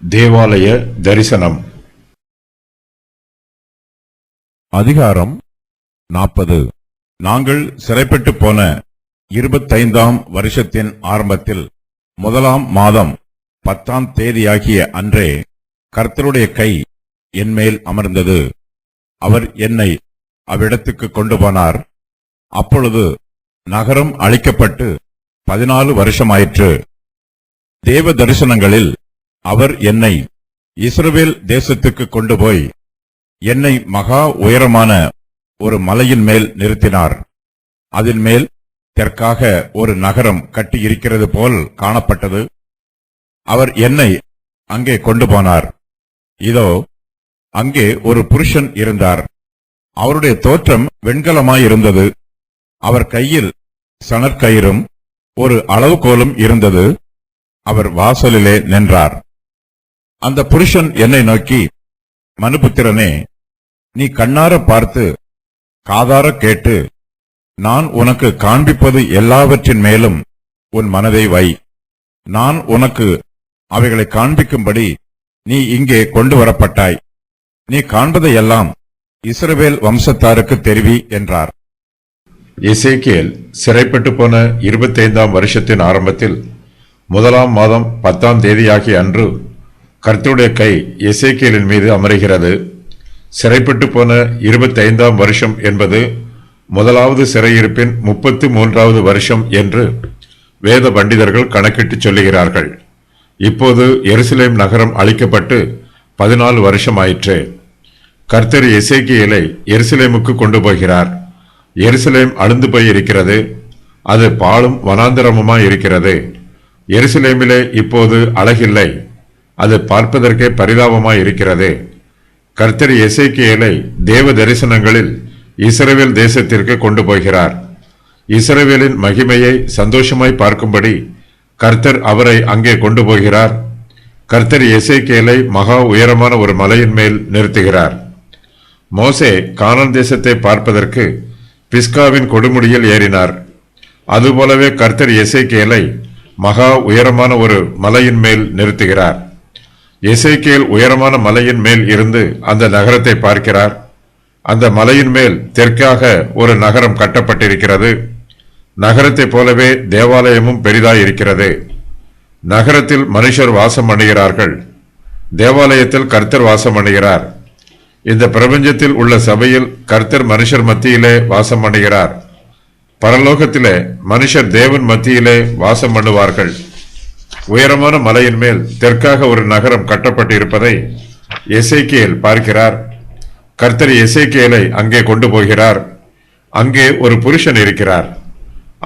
தேவாலய தரிசனம். அதிகாரம் 40. நாங்கள் சிறைப்பட்டு போன 25ஆம் வருஷத்தின் ஆரம்பத்தில் 1ஆம் மாதம் 10ஆம் தேதியாகிய அன்றே கர்த்தருடைய கை என்மேல் அமர்ந்தது. அவர் என்னை அவ்விடத்துக்கு கொண்டு போனார். அப்பொழுது நகரம் அழிக்கப்பட்டு 14 வருஷமாயிற்று. தேவ தரிசனங்களில் அவர் என்னை இஸ்ரவேல் தேசத்துக்கு கொண்டு போய் என்னை மகா உயரமான ஒரு மலையின் மேல் நிறுத்தினார். அதன் மேல் தெற்காக ஒரு நகரம் கட்டியிருக்கிறது போல் காணப்பட்டது. அவர் என்னை அங்கே கொண்டு போனார். இதோ அங்கே ஒரு புருஷன் இருந்தார். அவருடைய தோற்றம் வெண்கலமாயிருந்தது. அவர் கையில் சணற்கயிறும் ஒரு அளவுகோலும் இருந்தது. அவர் வாசலிலே நின்றார். அந்த புருஷன் என்னை நோக்கி, மனுபுத்திரனே, நீ கண்ணார பார்த்து காதார கேட்டு நான் உனக்கு காண்பிப்பது எல்லாவற்றின் மேலும் உன் மனதை வை. நான் உனக்கு அவைகளை காண்பிக்கும்படி நீ இங்கே கொண்டு வரப்பட்டாய். நீ காண்பதையெல்லாம் இஸ்ரவேல் வம்சத்தாருக்கு தெரிவி என்றார். எசேக்கியேல் சிறைப்பட்டு போன 25ஆம் வருஷத்தின் ஆரம்பத்தில் 1ஆம் மாதம் 10ஆம் தேதியாகிய அன்று கர்த்தருடைய கை எசேக்கியேலின் மீது அமருகிறது. சிறைப்பட்டு போன 25ஆம் வருஷம் என்பது முதலாவது சிறையிருப்பின் 33வது வருஷம் என்று வேத பண்டிதர்கள் கணக்கிட்டு சொல்லுகிறார்கள். இப்போது எருசலேம் நகரம் அழிக்கப்பட்டு 14 வருஷம் ஆயிற்று. கர்த்தர் எசேக்கியேலை எருசலேமுக்கு கொண்டு போகிறார். எருசலேம் அழிந்து போய் இருக்கிறது. அது பாழும் வனாந்தரமுமாய் இருக்கிறது. எருசலேமிலே இப்போது அழகில்லை. அது பார்ப்பதற்கே பரிதாபமாய் இருக்கிறது. கர்த்தர் எசேக்கியேலை தேவ தரிசனங்களில் இஸ்ரவேல் தேசத்திற்கு கொண்டு போகிறார். இஸ்ரவேலின் மகிமையை சந்தோஷமாய் பார்க்கும்படி கர்த்தர் அவரை அங்கே கொண்டு போகிறார். கர்த்தர் எசேக்கியேலை மகா உயரமான ஒரு மலையின் மேல் நிறுத்துகிறார். மோசே கானான் தேசத்தை பார்ப்பதற்கு பிஸ்காவின் கொடுமுடியில் ஏறினார். அதுபோலவே கர்த்தர் எசேக்கியேலை மகா உயரமான ஒரு மலையின் மேல் நிறுத்துகிறார். எசேக்கியேல் உயரமான மலையின் மேல் இருந்து அந்த நகரத்தை பார்க்கிறார். அந்த மலையின் மேல் தெற்காக ஒரு நகரம் கட்டப்பட்டிருக்கிறது. நகரத்தைப் போலவே தேவாலயமும் பெரிதாயிருக்கிறது. நகரத்தில் மனுஷர் வாசம் பண்ணுகிறார்கள். தேவாலயத்தில் கர்த்தர் வாசம் பண்ணுகிறார். இந்த பிரபஞ்சத்தில் உள்ள சபையில் கர்த்தர் மனுஷர் மத்தியிலே வாசம் பண்ணுகிறார். பரலோகத்திலே மனுஷர் தேவன் மத்தியிலே வாசம் பண்ணுவார்கள். உயரமான மலையின் மேல் தெற்காக ஒரு நகரம் கட்டப்பட்டு இருப்பதை எசேக்கியேல் பார்க்கிறார். கர்த்தர் எசேக்கியேலை அங்கே கொண்டு போகிறார். அங்கே ஒரு புருஷன் இருக்கிறார்.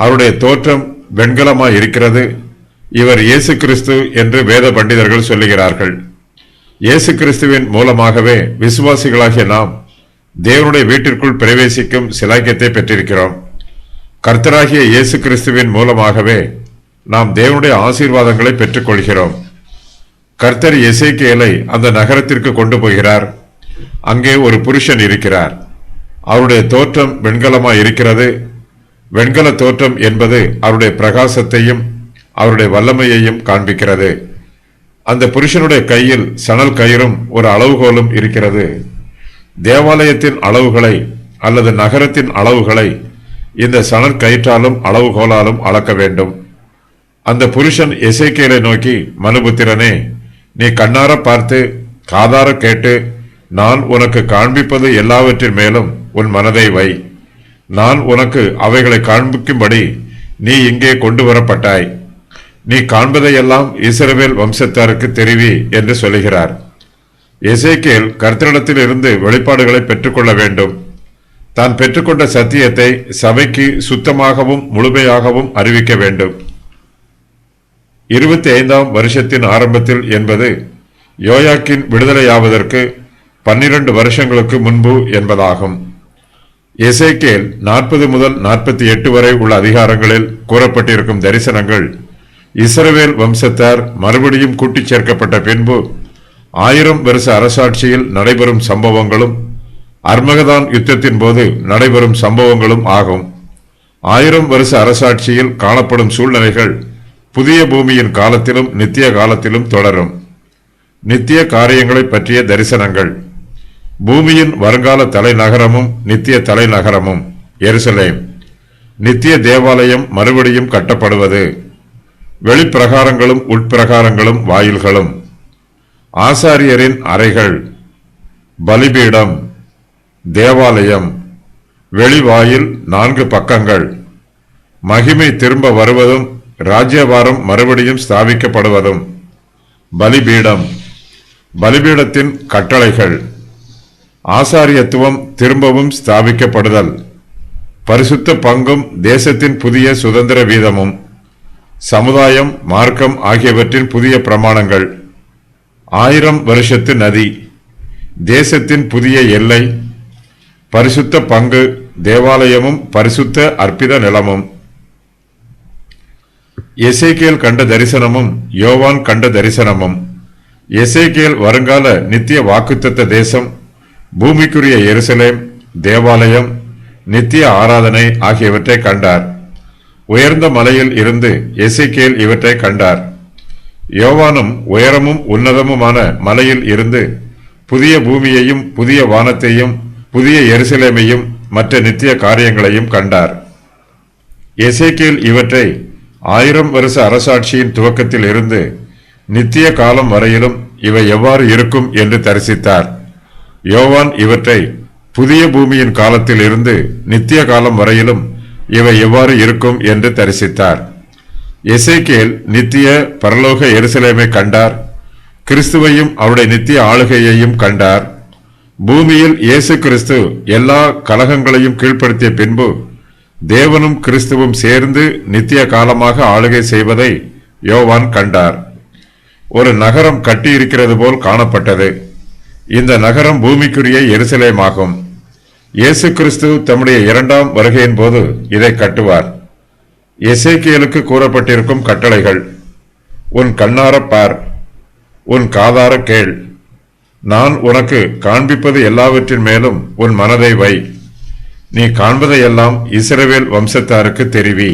அவருடைய தோற்றம் வெண்கலமாய் இருக்கிறது. இவர் இயேசு கிறிஸ்து என்று வேத பண்டிதர்கள் சொல்லுகிறார்கள். இயேசு கிறிஸ்துவின் மூலமாகவே விசுவாசிகளாகிய நாம் தேவனுடைய வீட்டிற்குள் பிரவேசிக்கும் சிலாக்கியத்தை பெற்றிருக்கிறோம். கர்த்தராகிய இயேசு கிறிஸ்துவின் மூலமாகவே நாம் தேவனுடைய ஆசீர்வாதங்களை பெற்றுக் கொள்கிறோம். கர்த்தர் எசேக்கியேலை அந்த நகரத்திற்கு கொண்டு போகிறார். அங்கே ஒரு புருஷன் இருக்கிறார். அவருடைய தோற்றம் வெண்கலமாய் இருக்கிறது. வெண்கல தோற்றம் என்பது அவருடைய பிரகாசத்தையும் அவருடைய வல்லமையையும் காண்பிக்கிறது. அந்த புருஷனுடைய கையில் சணல் கயிறும் ஒரு அளவுகோலும் இருக்கிறது. தேவாலயத்தின் அளவுகளை அல்லது நகரத்தின் அளவுகளை இந்த சணல் கயிற்றாலும் அளவுகோலாலும் அளக்க வேண்டும். அந்த புருஷன் எசேக்கியேலை நோக்கி, மனுபுத்திரனே, நீ கண்ணார பார்த்து காதார கேட்டு நான் உனக்கு காண்பிப்பது எல்லாவற்றின் மேலும் உன் மனதை வை. நான் உனக்கு அவைகளை காண்பிக்கும்படி நீ இங்கே கொண்டு வரப்பட்டாய். நீ காண்பதையெல்லாம் இஸ்ரவேல் வம்சத்தாருக்கு தெரிவி என்று சொல்லுகிறார். எசேக்கியேல் கர்த்தரிடத்தில் இருந்து வெளிப்பாடுகளை பெற்றுக்கொள்ள வேண்டும். தான் பெற்றுக்கொண்ட சத்தியத்தை சபைக்கு சுத்தமாகவும் முழுமையாகவும் அறிவிக்க வேண்டும். 25ஆம் வருஷத்தின் ஆரம்பத்தில் என்பது யோயாக்கின் விடுதலையாவதற்கு 12 வருஷங்களுக்கு முன்பு என்பதாகும். எசேக்கியேல் 40 முதல் 48 வரை உள்ள அதிகாரங்களில் கூறப்பட்டிருக்கும் தரிசனங்கள் இஸ்ரவேல் வம்சத்தார் மறுபடியும் கூட்டிச் சேர்க்கப்பட்ட பின்பு 1000 வருஷ அரசாட்சியில் நடைபெறும் சம்பவங்களும் அர்மகதான் யுத்தத்தின் போது நடைபெறும் சம்பவங்களும் ஆகும். 1000 வருஷ அரசாட்சியில் காணப்படும் சூழ்நிலைகள் புதிய பூமியின் காலத்திலும் நித்திய காலத்திலும் தொடரும். நித்திய காரியங்களை பற்றிய தரிசனங்கள். பூமியின் வருங்கால தலைநகரமும் நித்திய தலைநகரமும் எருசலேம். நித்திய தேவாலயம் மறுபடியும் கட்டப்படுவது. வெளிப்பிரகாரங்களும் உட்பிரகாரங்களும் வாயில்களும். ஆசாரியரின் அறைகள். பலிபீடம். தேவாலயம். வெளிவாயில் 4 பக்கங்கள். மகிமை திரும்ப வருவதும் ராஜ்யபாரம் மறுபடியும் ஸ்தாபிக்கப்படுவதும். பலிபீடம். பலிபீடத்தின் கட்டளைகள். ஆசாரியத்துவம் திரும்பவும் ஸ்தாபிக்கப்படுதல். பரிசுத்த பங்கும் தேசத்தின் புதிய சுதந்திர வீதமும். சமுதாயம், மார்க்கம் ஆகியவற்றின் புதிய பிரமாணங்கள். 1000 வருஷத்து நதி. தேசத்தின் புதிய எல்லை. பரிசுத்த பங்கு, தேவாலயமும் பரிசுத்த அற்பித நிலமும். எசேக்கியேல் கண்ட தரிசனமும் யோவான் கண்ட தரிசனமும். எசேக்கியேல் வருங்கால நித்திய வாக்குத்தத்த தேசம், பூமிக்குரிய எருசலேம், தேவாலயம், நித்திய ஆராதனை ஆகியவற்றை கண்டார். உயர்ந்த மலையில் இருந்து எசேக்கியேல் இவற்றை கண்டார். யோவானும் உயரமும் உன்னதமுமான மலையில் இருந்து புதிய பூமியையும் புதிய வானத்தையும் புதிய எருசலேமையும் மற்ற நித்திய காரியங்களையும் கண்டார். எசேக்கியேல் இவற்றை 1000 வருஷ அரசாட்சியின் துவக்கத்தில் இருந்து நித்திய காலம் வரையிலும் இவை எவ்வாறு இருக்கும் என்று தரிசித்தார். யோவான் இவற்றை புதிய பூமியின் காலத்தில் இருந்து நித்திய காலம் வரையிலும் இவை எவ்வாறு இருக்கும் என்று தரிசித்தார். எசேக்கியேல் நித்திய பரலோக எருசலேமை கண்டார். கிறிஸ்துவையும் அவருடைய நித்திய ஆளுகையையும் கண்டார். பூமியில் இயேசு கிறிஸ்து எல்லா கலகங்களையும் கீழ்ப்படுத்திய பின்பு தேவனும் கிறிஸ்துவும் சேர்ந்து நித்திய காலமாக ஆளுகை செய்வதை யோவான் கண்டார். ஒரு நகரம் கட்டியிருக்கிறது போல் காணப்பட்டது. இந்த நகரம் பூமிக்குரிய எருசலேமாகும். இயேசு கிறிஸ்து தம்முடைய 2ஆம் வருகையின் போது இதை கட்டுவார். எசேக்கியேலுக்கு கூறப்பட்டிருக்கும் கட்டளைகள். உன் கண்ணார பார், உன் காதார கேள். நான் உனக்கு காண்பிப்பது எல்லாவற்றின் மேலும் உன் மனதை வை. நீ காண்பதையெல்லாம் இஸ்ரவேல் வம்சத்தாருக்கு தெரிவி.